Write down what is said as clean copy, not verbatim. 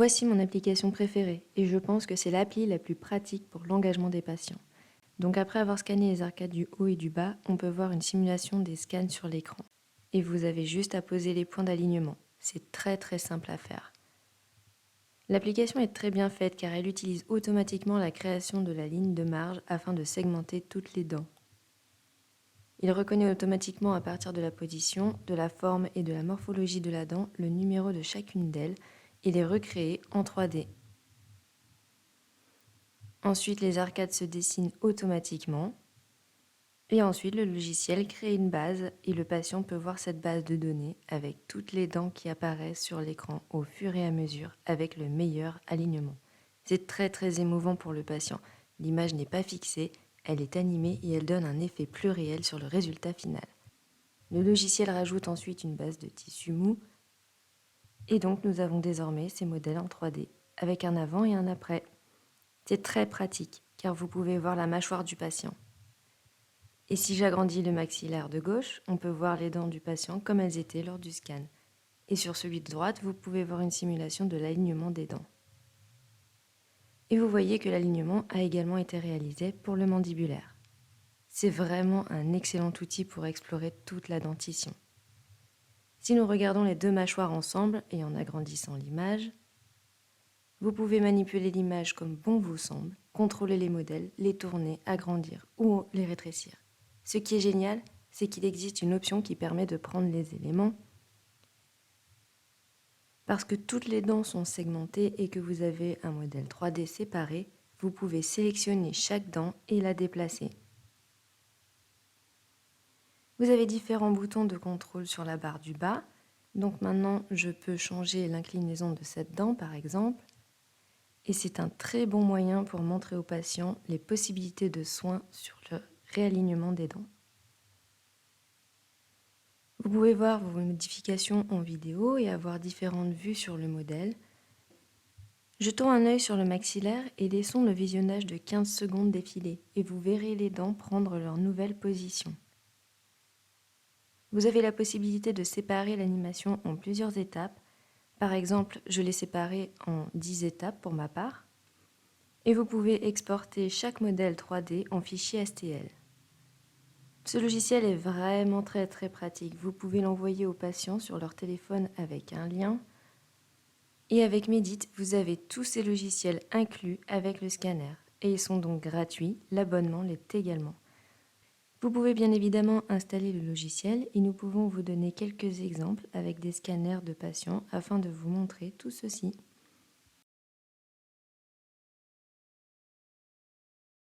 Voici mon application préférée et je pense que c'est l'appli la plus pratique pour l'engagement des patients. Donc après avoir scanné les arcades du haut et du bas, on peut voir une simulation des scans sur l'écran. Et vous avez juste à poser les points d'alignement. C'est très très simple à faire. L'application est très bien faite car elle utilise automatiquement la création de la ligne de marge afin de segmenter toutes les dents. Il reconnaît automatiquement à partir de la position, de la forme et de la morphologie de la dent le numéro de chacune d'elles et les recréer en 3D. Ensuite, les arcades se dessinent automatiquement. Et ensuite, le logiciel crée une base et le patient peut voir cette base de données avec toutes les dents qui apparaissent sur l'écran au fur et à mesure avec le meilleur alignement. C'est très très émouvant pour le patient. L'image n'est pas fixée, elle est animée et elle donne un effet plus réel sur le résultat final. Le logiciel rajoute ensuite une base de tissu mou et donc nous avons désormais ces modèles en 3D avec un avant et un après. C'est très pratique car vous pouvez voir la mâchoire du patient. Et si j'agrandis le maxillaire de gauche, on peut voir les dents du patient comme elles étaient lors du scan. Et sur celui de droite, vous pouvez voir une simulation de l'alignement des dents. Et vous voyez que l'alignement a également été réalisé pour le mandibulaire. C'est vraiment un excellent outil pour explorer toute la dentition. Si nous regardons les deux mâchoires ensemble et en agrandissant l'image, vous pouvez manipuler l'image comme bon vous semble, contrôler les modèles, les tourner, agrandir ou les rétrécir. Ce qui est génial, c'est qu'il existe une option qui permet de prendre les éléments parce que toutes les dents sont segmentées et que vous avez un modèle 3D séparé, vous pouvez sélectionner chaque dent et la déplacer. Vous avez différents boutons de contrôle sur la barre du bas. Donc maintenant, je peux changer l'inclinaison de cette dent par exemple. Et c'est un très bon moyen pour montrer aux patients les possibilités de soins sur le réalignement des dents. Vous pouvez voir vos modifications en vidéo et avoir différentes vues sur le modèle. Jetons un œil sur le maxillaire et laissons le visionnage de 15 secondes défiler et vous verrez les dents prendre leur nouvelle position. Vous avez la possibilité de séparer l'animation en plusieurs étapes. Par exemple, je l'ai séparée en 10 étapes pour ma part. Et vous pouvez exporter chaque modèle 3D en fichier STL. Ce logiciel est vraiment très pratique. Vous pouvez l'envoyer aux patients sur leur téléphone avec un lien. Et avec Medit, vous avez tous ces logiciels inclus avec le scanner. Et ils sont donc gratuits, l'abonnement l'est également. Vous pouvez bien évidemment installer le logiciel et nous pouvons vous donner quelques exemples avec des scanners de patients afin de vous montrer tout ceci.